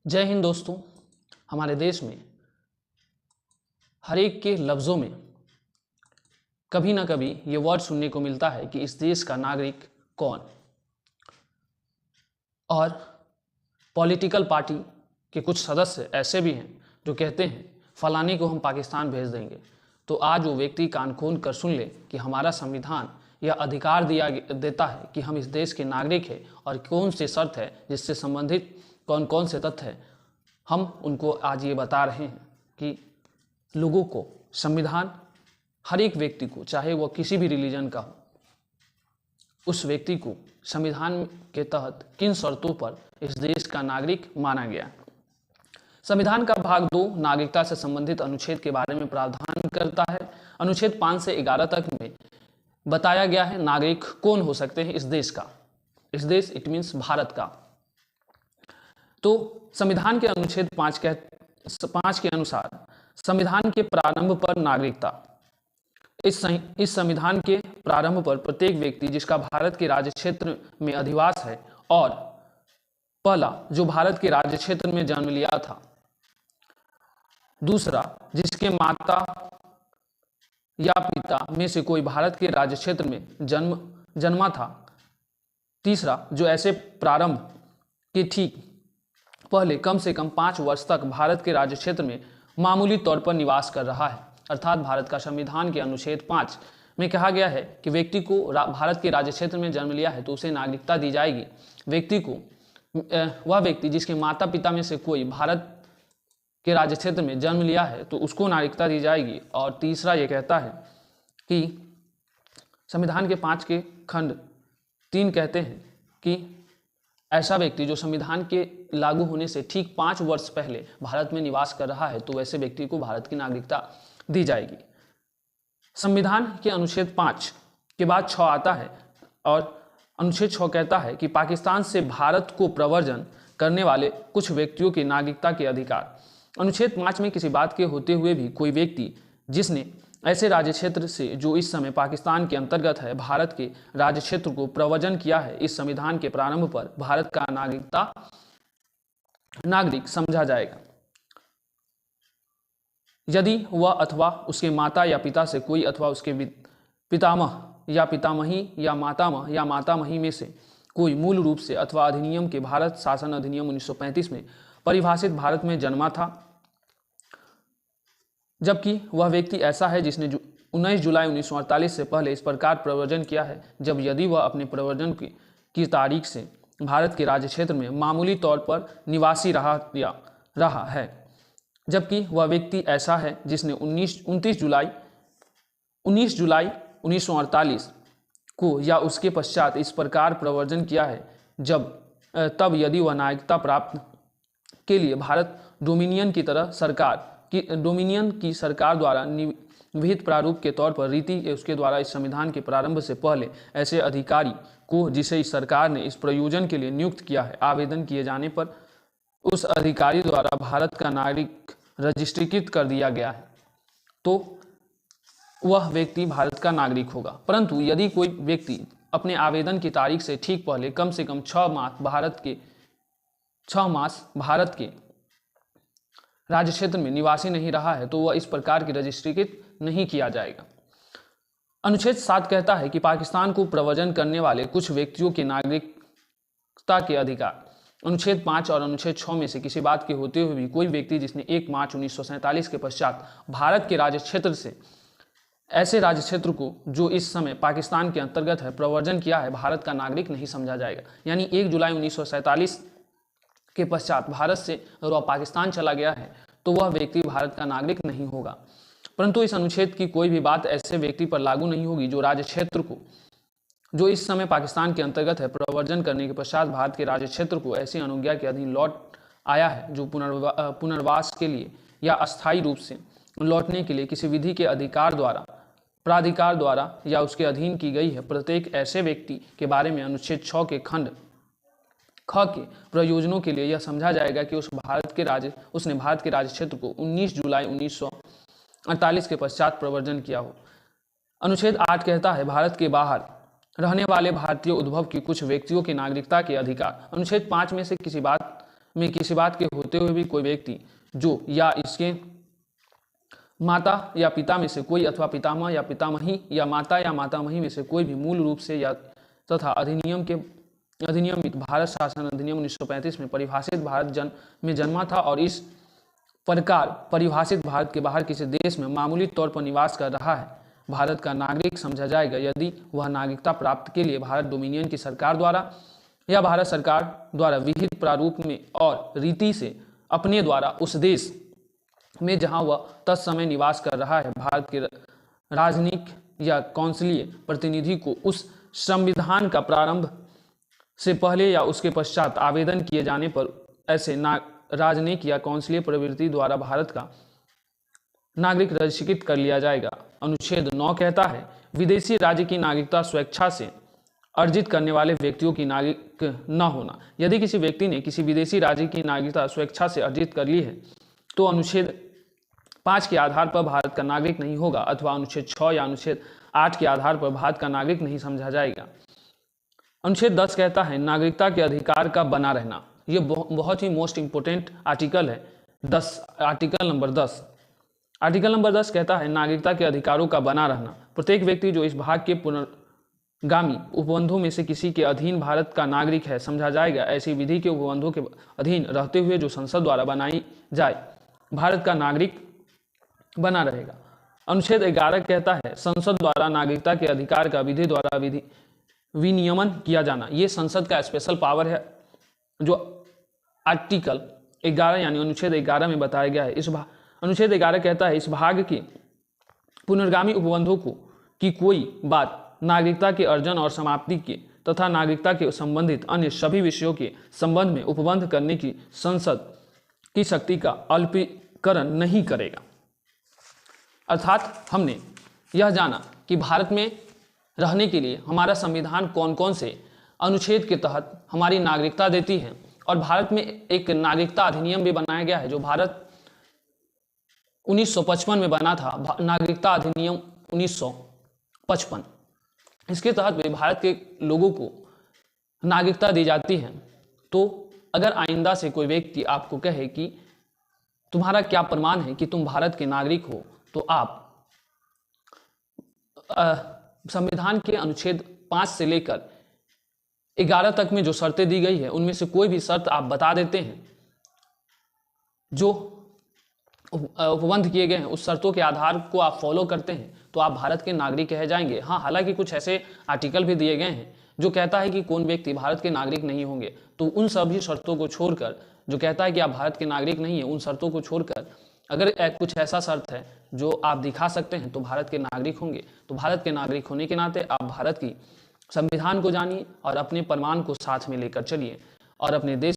जय हिंद दोस्तों। हमारे देश में हर एक के लफ्ज़ों में कभी ना कभी ये वर्ड सुनने को मिलता है कि इस देश का नागरिक कौन। और पॉलिटिकल पार्टी के कुछ सदस्य ऐसे भी हैं जो कहते हैं फलाने को हम पाकिस्तान भेज देंगे। तो आज वो व्यक्ति कान खोल कर सुन ले कि हमारा संविधान यह अधिकार देता है कि हम इस देश के नागरिक हैं और कौन सी शर्त है जिससे संबंधित कौन कौन से तथ्य हैं। हम उनको आज ये बता रहे हैं कि लोगों को संविधान हर एक व्यक्ति को, चाहे वह किसी भी रिलीजन का हो, उस व्यक्ति को संविधान के तहत किन शर्तों पर इस देश का नागरिक माना गया। संविधान का भाग 2 नागरिकता से संबंधित अनुच्छेद के बारे में प्रावधान करता है। अनुच्छेद 5 से 11 तक में बताया गया है नागरिक कौन हो सकते हैं इस देश का। इस देश इट मीन्स भारत का। तो संविधान के अनुच्छेद 5 के अनुसार संविधान के प्रारंभ पर नागरिकता। इस संविधान के प्रारंभ पर प्रत्येक व्यक्ति जिसका भारत के राज्य क्षेत्र में अधिवास है और पहला जो भारत के राज्य क्षेत्र में जन्म लिया था, दूसरा जिसके माता या पिता में से कोई भारत के राज्य क्षेत्र में जन्मा था, तीसरा जो ऐसे प्रारंभ के ठीक पहले कम से कम 5 वर्ष तक भारत के राज्य क्षेत्र में मामूली तौर पर निवास कर रहा है। अर्थात भारत का संविधान के अनुच्छेद 5 में कहा गया है कि व्यक्ति को भारत के राज्य क्षेत्र में जन्म लिया है तो उसे नागरिकता दी जाएगी। व्यक्ति को वह व्यक्ति जिसके माता पिता में से कोई भारत के राज्य क्षेत्र में जन्म लिया है तो उसको नागरिकता दी जाएगी। और तीसरा ये कहता है कि संविधान के 5 के खंड 3 कहते हैं कि ऐसा व्यक्ति जो संविधान के लागू होने से ठीक 5 वर्ष पहले भारत में निवास कर रहा है तो वैसे व्यक्ति को भारत की नागरिकता दी जाएगी। संविधान के अनुच्छेद 5 के बाद 6 आता है और अनुच्छेद 6 कहता है कि पाकिस्तान से भारत को प्रव्रजन करने वाले कुछ व्यक्तियों की नागरिकता के अधिकार। अनुच्छेद 5 में किसी बात के होते हुए भी कोई व्यक्ति जिसने ऐसे राज्य क्षेत्र से जो इस समय पाकिस्तान के अंतर्गत है भारत के राज्य क्षेत्र को प्रव्रजन किया है, इस संविधान के प्रारंभ पर भारत का नागरिक समझा जाएगा यदि वह अथवा उसके माता या पिता से कोई अथवा उसके पितामह या पितामही या मातामही में से कोई मूल रूप से अथवा अधिनियम के भारत शासन अधिनियम 1935 में परिभाषित भारत में जन्मा था, जबकि वह व्यक्ति ऐसा है जिसने 19 जुलाई 1948 से पहले इस प्रकार प्रव्रजन किया है जब यदि वह अपने प्रव्रजन की तारीख से भारत के राज्य क्षेत्र में मामूली तौर पर निवासी रहा है, जबकि वह व्यक्ति ऐसा है जिसने 19 जुलाई 1948 को या उसके पश्चात इस प्रकार प्रव्रजन किया है तब यदि वह नागरिकता प्राप्त के लिए भारत डोमिनियन की सरकार द्वारा विहित प्रारूप के तौर पर रीति उसके द्वारा इस संविधान के प्रारंभ से पहले ऐसे अधिकारी को जिसे इस सरकार ने इस प्रयोजन के लिए नियुक्त किया है, आवेदन किए जाने पर उस अधिकारी द्वारा भारत का नागरिक रजिस्ट्रीकृत कर दिया गया है तो वह व्यक्ति भारत का नागरिक होगा। परंतु यदि कोई व्यक्ति अपने आवेदन की तारीख से ठीक पहले कम से कम 6 मास भारत के राज्य क्षेत्र में निवासी नहीं रहा है तो वह इस प्रकार की रजिस्ट्रीकृत नहीं किया जाएगा। अनुच्छेद 7 कहता है कि पाकिस्तान को प्रव्रजन करने वाले कुछ व्यक्तियों की नागरिकता के अधिकार। अनुच्छेद 5 और अनुच्छेद 6 में से किसी बात के होते हुए भी कोई व्यक्ति जिसने 1 मार्च 1947 के पश्चात भारत के राज्य क्षेत्र से ऐसे राज्य क्षेत्र को जो इस समय पाकिस्तान के अंतर्गत है प्रव्रजन किया है, भारत का नागरिक नहीं समझा जाएगा। यानी 1 जुलाई 1947 के पश्चात भारत से अगर वह पाकिस्तान चला गया है तो वह व्यक्ति भारत का नागरिक नहीं होगा। परंतु इस अनुच्छेद की कोई भी बात ऐसे व्यक्ति पर लागू नहीं होगी जो राज्य क्षेत्र को जो इस समय पाकिस्तान के अंतर्गत है प्रव्रजन करने के पश्चात भारत के राज्य क्षेत्र को ऐसी अनुज्ञा के अधीन लौट आया है जो पुनर्वास के लिए या अस्थायी रूप से लौटने के लिए किसी विधि के प्राधिकार द्वारा या उसके अधीन की गई है। प्रत्येक ऐसे व्यक्ति के बारे में अनुच्छेद 6 के खंड ख के प्रयोजनों के लिए यह समझा जाएगा कि उसने भारत के राज्य क्षेत्र को 19 जुलाई 1948 के पश्चात प्रव्रजन किया हो। अनुच्छेद 8 कहता है भारत के बाहर रहने वाले भारतीय उद्भव की कुछ व्यक्तियों की नागरिकता के अधिकार। अनुच्छेद 5 में से किसी बात में किसी बात के होते हुए भी कोई व्यक्ति जो या इसके माता या पिता में से कोई अथवा पितामह या पितामही या मातामही में से कोई भी मूल रूप से या तथा अधिनियमित भारत शासन अधिनियम 1935 में परिभाषित भारत में जन्मा था और इस प्रकार परिभाषित भारत के बाहर किसी देश में मामूली तौर पर निवास कर रहा है, भारत का नागरिक समझा जाएगा यदि वह नागरिकता प्राप्ति के लिए भारत डोमिनियन की सरकार द्वारा या भारत सरकार द्वारा विहित प्रारूप में और रीति से अपने द्वारा उस देश में जहां वह तत्समय निवास कर रहा है भारत के राजनीतिक या कौंसिलीय प्रतिनिधि को उस संविधान का प्रारंभ से पहले या उसके पश्चात आवेदन किए जाने पर ऐसे राजनीतिक या कौंसिलीय प्रवृत्ति द्वारा भारत का नागरिक रजिस्ट्रेट कर लिया जाएगा। अनुच्छेद 9 कहता है विदेशी राज्य की नागरिकता स्वेच्छा से अर्जित करने वाले व्यक्तियों की नागरिक न होना। यदि किसी व्यक्ति ने किसी विदेशी राज्य की नागरिकता स्वेच्छा से अर्जित कर ली है तो अनुच्छेद 5 के आधार पर भारत का नागरिक नहीं होगा अथवा अनुच्छेद 6 या अनुच्छेद 8 के आधार पर भारत का नागरिक नहीं समझा जाएगा। अनुच्छेद 10 कहता है नागरिकता के अधिकार का बना रहना। ये बहुत ही मोस्ट इंपोर्टेंट आर्टिकल है। Article number 10। आर्टिकल नंबर 10 कहता है नागरिकता के अधिकारों का बना रहना। प्रत्येक व्यक्ति जो इस भाग के पुनर्गामी उपबंधों में से किसी के अधीन भारत का नागरिक है समझा जाएगा। ऐसी विधि के उपबंधों के अधीन रहते हुए जो संसद द्वारा बनाई जाए भारत का नागरिक बना रहेगा। अनुच्छेद 11 कहता है संसद द्वारा नागरिकता के अधिकार का विधि द्वारा विनियमन किया जाना। ये संसद का स्पेशल पावर है जो आर्टिकल 11 यानी अनुच्छेद 11 में बताया गया है। अनुच्छेद 11 कहता है इस भाग के पुनर्गामी उपबंधों को कि कोई बात नागरिकता के अर्जन और समाप्ति के तथा नागरिकता के संबंधित अन्य सभी विषयों के संबंध में उपबंध करने की संसद की शक्ति का अल्पीकरण नहीं करेगा। अर्थात हमने यह जाना कि भारत में रहने के लिए हमारा संविधान कौन कौन से अनुच्छेद के तहत हमारी नागरिकता देती है और भारत में एक नागरिकता अधिनियम भी बनाया गया है जो भारत 1955 में बना था, नागरिकता अधिनियम 1955। इसके तहत भी भारत के लोगों को नागरिकता दी जाती है। तो अगर आइंदा से कोई व्यक्ति आपको कहे कि तुम्हारा क्या प्रमाण है कि तुम भारत के नागरिक हो, तो आप संविधान के अनुच्छेद 5 से लेकर 11 तक में जो शर्तें दी गई है उनमें से कोई भी शर्त आप बता देते हैं जो उपबंध किए गए हैं, उस शर्तों के आधार को आप फॉलो करते हैं तो आप भारत के नागरिक कहे जाएंगे। हाँ, हालांकि कुछ ऐसे आर्टिकल भी दिए गए हैं जो कहता है कि कौन व्यक्ति भारत के नागरिक नहीं होंगे, तो उन सभी शर्तों को छोड़कर जो कहता है कि आप भारत के नागरिक नहीं है, उन शर्तों को छोड़कर अगर कुछ ऐसा शर्त है जो आप दिखा सकते हैं तो भारत के नागरिक होंगे। तो भारत के नागरिक होने के नाते आप भारत की संविधान को जानिए और अपने प्रमाण को साथ में लेकर चलिए और अपने देश